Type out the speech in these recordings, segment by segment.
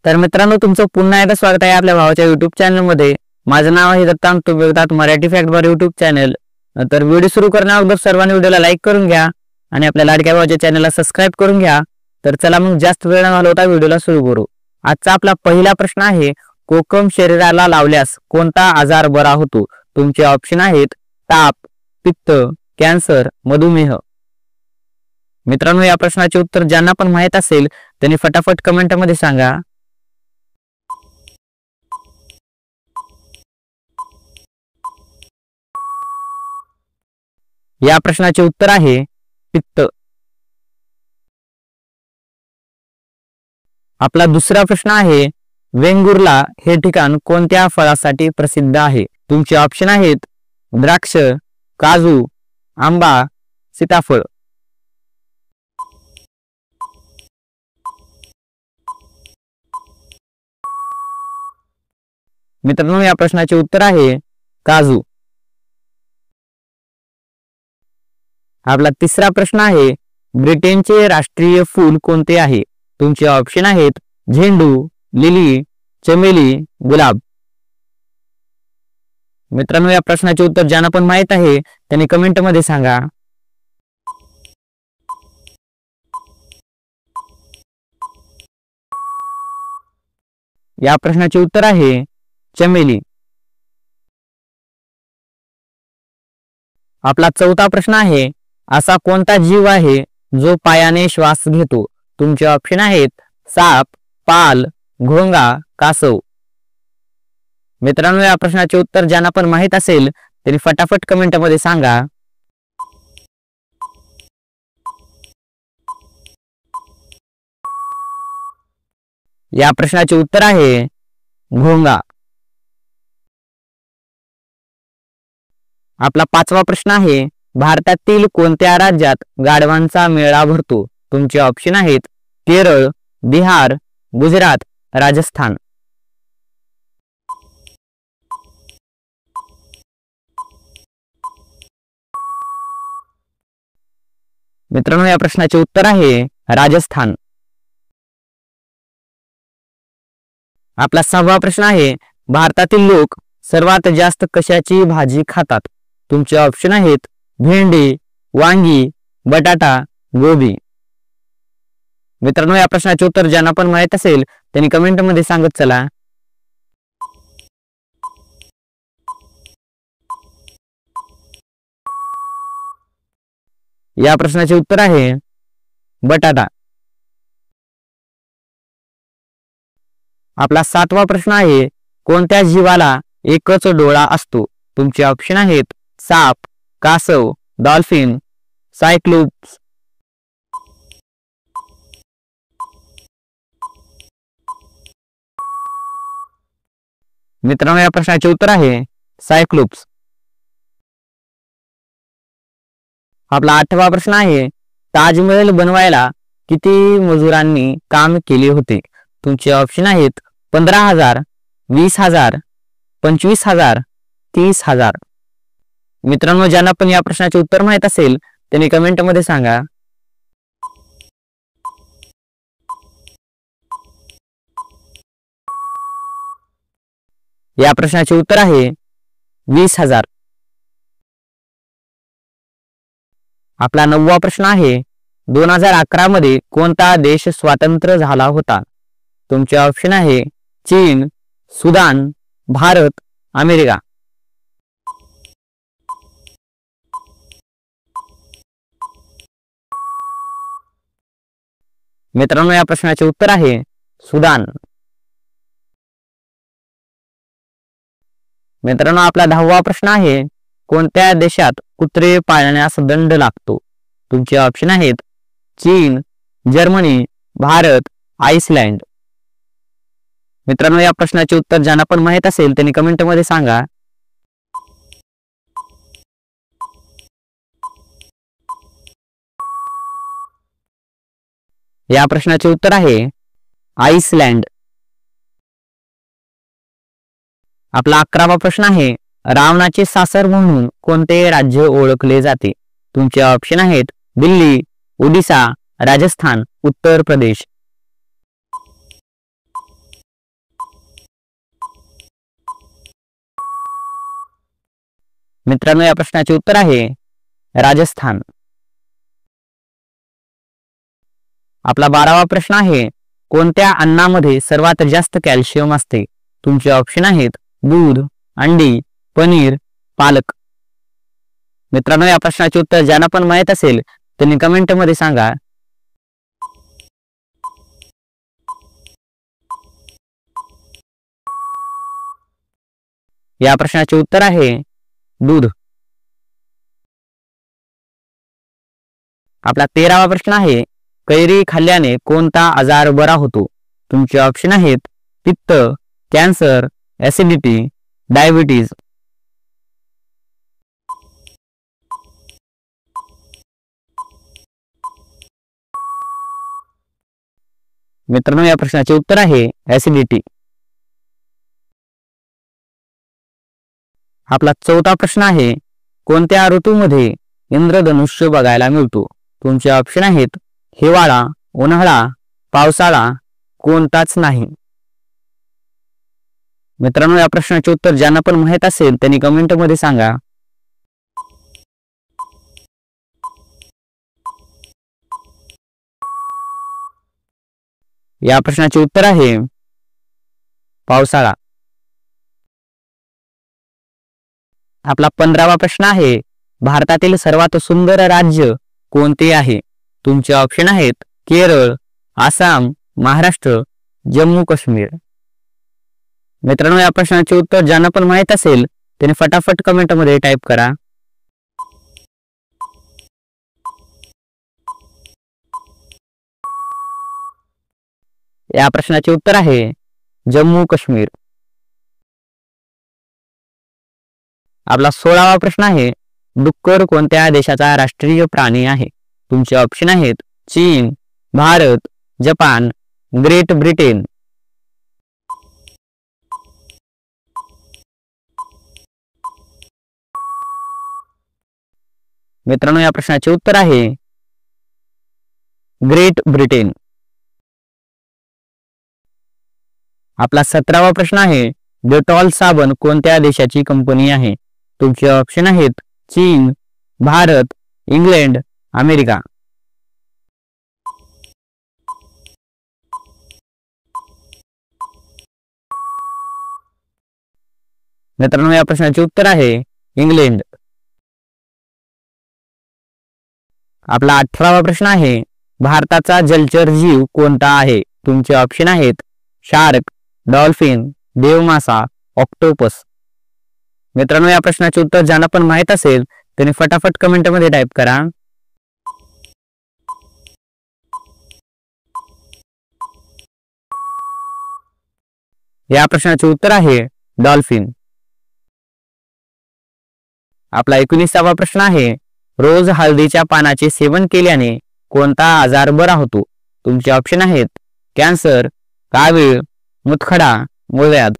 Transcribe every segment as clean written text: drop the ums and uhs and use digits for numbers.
तर मित्रांनो, तुमचं पुन्हा एकदा स्वागत आहे आपल्या भावाच्या YouTube चॅनल मध्ये। माझं नाव आहे दत्तांत, तुम्ही बघतात मराठी फॅक्ट बार YouTube चॅनल। तर व्हिडिओ सुरू करण्याअगोदर सर्वांनी व्हिडिओला लाईक करून घ्या आणि आपल्या लाडक्या भावाच्या चॅनलला सबस्क्राइब करून घ्या। तर चला मग जास्त वेळ न घालवता व्हिडिओला सुरू करू। आजचा आपला पहिला प्रश्न आहे, कोकम शरीराला लावल्यास कोणता आजार बरा होतो? तुमचे ऑप्शन आहेत ताप, पित्त, कॅन्सर, मधुमेह। मित्रांनो, या प्रश्नाचे उत्तर ज्यांना पण माहित असेल त्यांनी फटाफट कमेंट मध्ये सांगा। या प्रश्नाचे उत्तर आहे पित्त। आपला दुसरा प्रश्न आहे, वेंगुर्ला हे ठिकाण कोणत्या फळासाठी प्रसिद्ध आहे? तुमचे ऑप्शन आहेत द्राक्ष, काजू, आंबा, सीताफळ। मित्रांनो, या प्रश्नाचे उत्तर आहे काजू। आपला तिसरा प्रश्न आहे, ब्रिटनचे राष्ट्रीय फूल कोणते आहे? तुमचे ऑप्शन आहेत झेंडू, लिली, चमेली, गुलाब। मित्रांनो, या प्रश्नाचे उत्तर ज्यांना पण माहित आहे त्यांनी कमेंट मध्ये सांगा। या प्रश्नाचे उत्तर आहे चमेली। आपला चौथा प्रश्न आहे, असा कोणता जीव आहे जो पायाने श्वास घेतो? तुमचे ऑप्शन आहेत साप, पाल, घोंगा, कासव। मित्रांनो, या प्रश्नाचे उत्तर ज्यांना पण माहित असेल त्यांनी फटाफट कमेंट मध्ये सांगा। या प्रश्नाचे उत्तर आहे घोंगा। आपला पाचवा प्रश्न आहे, भारतातील कोणत्या राज्यात गाढवांचा मेळा भरतो? तुमचे ऑप्शन आहेत केरळ, बिहार, गुजरात, राजस्थान। मित्रांनो, या प्रश्नाचे उत्तर आहे राजस्थान। आपला सहावा प्रश्न आहे, भारतातील लोक सर्वात जास्त कशाची भाजी खातात? तुमचे ऑप्शन आहेत भेंडी, वांगी, बटाटा, गोबी। मित्रांनो, या प्रश्नाचे उत्तर ज्यांना पण माहित असेल त्यांनी कमेंट मध्ये सांगत चला। या प्रश्नाचे उत्तर आहे बटाटा। आपला सातवा प्रश्न आहे, कोणत्या जीवाला एकच डोळा असतो? तुमचे ऑप्शन आहेत साप, कासव, डॉल्फिन, सायक्लोप्स। मित्रांनो, या प्रश्नाचे उत्तर आहे सायक्लोप्स। आपला आठवा प्रश्न आहे, ताजमहल बनवायला किती मजुरांनी काम केले होते? तुमचे ऑप्शन आहेत 15,000, 20,000, 25,000, 30,000। मित्रांनो, ज्यांना पण या प्रश्नाचे उत्तर माहित असेल त्यांनी कमेंट मध्ये सांगा। या प्रश्नाचे उत्तर आहे 20,000। आपला नववा प्रश्न आहे, 2011 मध्ये कोणता देश स्वतंत्र झाला होता? तुमचे ऑप्शन आहे चीन, सुदान, भारत, अमेरिका। मित्रांनो, या प्रश्नाचे उत्तर आहे सुदान। मित्रांनो, आपला 10वा प्रश्न आहे, कोणत्या देशात कुत्रे पाळण्यास दंड लागतो? तुमचे ऑप्शन आहेत चीन, जर्मनी, भारत, आइसलँड। मित्रांनो, या प्रश्नाचे उत्तर ज्यांना पण माहित असेल त्यांनी कमेंट मध्ये सांगा। या प्रश्नाचे उत्तर आहे आइसलँड। आपला 11वा प्रश्न आहे, रावणाचे सासर म्हणून कोणते राज्य ओळखले जाते? तुमचे ऑप्शन आहेत दिल्ली, ओडिशा, राजस्थान, उत्तर प्रदेश। मित्रांनो, या प्रश्नाचे उत्तर आहे राजस्थान. आपला 12वा प्रश्न आहे, कोणत्या अन्नामध्ये सर्वात जास्त कॅल्शियम असते? तुमचे ऑप्शन आहेत दूध, अंडी, पनीर, पालक. मित्रांनो, या प्रश्नाचे उत्तर ज्यांना पण माहित असेल त्यांनी कमेंट मध्ये सांगा. या प्रश्नाचे उत्तर आहे दूध. आपला 13वा प्रश्न आहे, कैरी खाल्ल्याने कोणता आजार बरा होतो? तुमचे ऑप्शन आहेत पित्त, कॅन्सर, ऍसिडिटी, डायबिटीज. मित्रांनो, या प्रश्नाचे उत्तर आहे ऍसिडिटी. आपला 14 प्रश्न आहे, कोणत्या ऋतूमध्ये इंद्रधनुष्य बघायला मिळतो? तुमचे ऑप्शन आहेत हिवाळा, उन्हाळा, पावसाळा, कोणताच नाही. मित्रांनो, या प्रश्नाचे उत्तर ज्यांना पण माहित असेल त्यांनी कमेंट मध्ये सांगा. या प्रश्नाचे उत्तर आहे पावसाळा. आपला 15वा प्रश्न आहे, भारतातील सर्वात सुंदर राज्य कोणते आहे? तुमचे ऑप्शन आहेत केरळ, आसाम, महाराष्ट्र, जम्मू काश्मीर. मित्रांनो, या प्रश्नाचे उत्तर ज्यांना पण माहित असेल त्यांनी फटाफट कमेंट मध्ये टाइप करा. या प्रश्नाचे उत्तर आहे जम्मू काश्मीर. आपला 16वा प्रश्न आहे, डुक्कर कोणत्या देशाचा राष्ट्रीय प्राणी आहे? तुमचे ऑप्शन आहेत चीन, भारत, जपान, ग्रेट ब्रिटन. मित्रांनो, या प्रश्नाचे उत्तर आहे ग्रेट ब्रिटन. आपला 17वा प्रश्न आहे, डेटॉल साबण कोणत्या देशाची कंपनी आहे? तुमचे ऑप्शन आहेत चीन, भारत, इंग्लंड, अमेरिका. मित्रांनो, या प्रश्नाचे उत्तर आहे इंग्लंड. आपला 18वा प्रश्न आहे, भारताचा जलचर जीव कोणता आहे? तुमचे ऑप्शन आहेत शार्क, डॉल्फिन, देवमासा, ऑक्टोपस. मित्रांनो, या प्रश्नाचे उत्तर ज्यांना पण माहित असेल त्यांनी फटाफट कमेंट मध्ये टाइप करा. या प्रश्नाचे उत्तर आहे डॉल्फिन. आपला 19वा प्रश्न आहे, रोज हळदीच्या पानाचे सेवन केल्याने कोणता आजार बरा होतो? तुमचे ऑप्शन आहेत कॅन्सर, कावीळ, मुतखडा, मूळव्याध.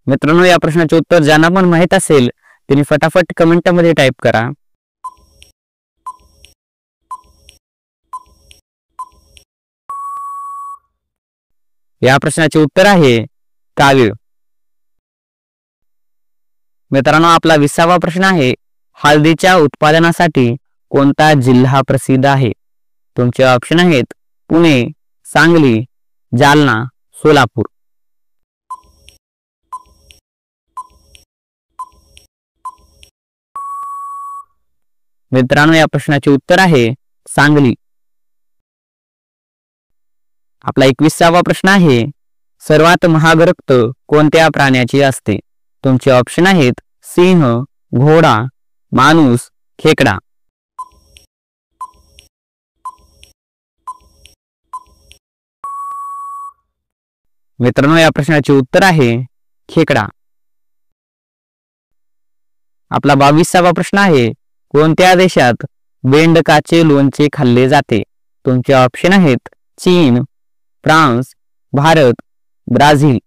मित्रांनो, या प्रश्नाचे उत्तर ज्यांना पण माहित असेल त्यांनी फटाफट कमेंट मध्ये टाइप करा. या प्रश्नाचे उत्तर आहे कावीळ. मित्रांनो, आपला 20वा प्रश्न आहे, हळदीच्या उत्पादनासाठी कोणता जिल्हा प्रसिद्ध आहे? तुमचे ऑप्शन आहेत पुणे, सांगली, जालना, सोलापूर. मित्रांनो, या प्रश्नाचे उत्तर आहे सांगली. आपला 21वा प्रश्न आहे, सर्वात महाग रक्त कोणत्या प्राण्याची असते? तुमचे ऑप्शन आहेत सिंह, घोडा, माणूस, खेकडा. मित्रांनो, या प्रश्नाचे उत्तर आहे खेकडा. आपला 22वा प्रश्न आहे, कोणत्या देशात बेंडकाचे लोणचे खाल्ले जाते? तुमचे ऑप्शन आहेत चीन, फ्रान्स, भारत, ब्राझील.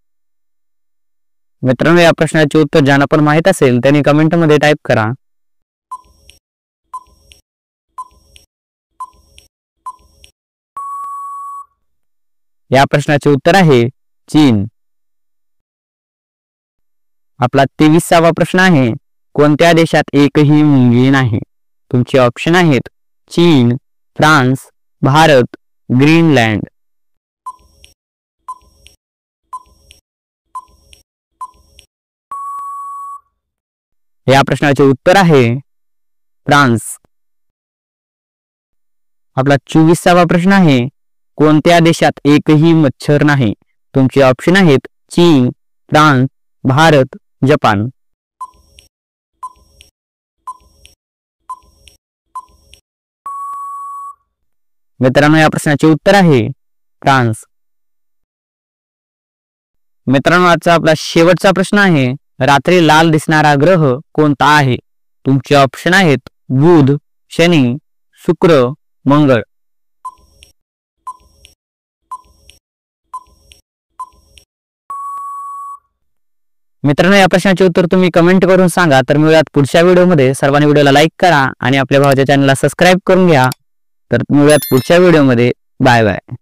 मित्रांनो, या प्रश्नाचे उत्तर ज्यांना पण माहित असेल त्यांनी कमेंट मध्ये टाइप करा. या प्रश्नाचे उत्तर आहे चीन. आपला 23वा प्रश्न आहे, कोणत्या देशात एकही मुंगी नाही? तुमचे ऑप्शन आहेत चीन, फ्रान्स, भारत, ग्रीनलँड. या प्रश्नाचे उत्तर आहे फ्रान्स. आपला 24वा प्रश्न आहे कोणत्या देशात एकही मच्छर नाही? तुमचे ऑप्शन आहेत चीन, फ्रान्स, भारत, जपान. मित्रांनो या प्रश्नाचे उत्तर आहे फ्रान्स. मित्रांनो आजचा आपला शेवटचा प्रश्न आहे रात्री लाल दिसणारा ग्रह कोणता आहे? तुमचे ऑप्शन आहेत बुध, शनी, शुक्र, मंगळ. मित्रांनो या प्रश्नाचे उत्तर तुम्ही कमेंट करून सांगा. तर मिळूयात पुढच्या व्हिडिओमध्ये. सर्वांनी व्हिडिओला लाईक करा आणि आपल्या भावाच्या चॅनलला सबस्क्राईब करून घ्या. तर मिळूयात पुढच्या व्हिडिओमध्ये. Bye bye.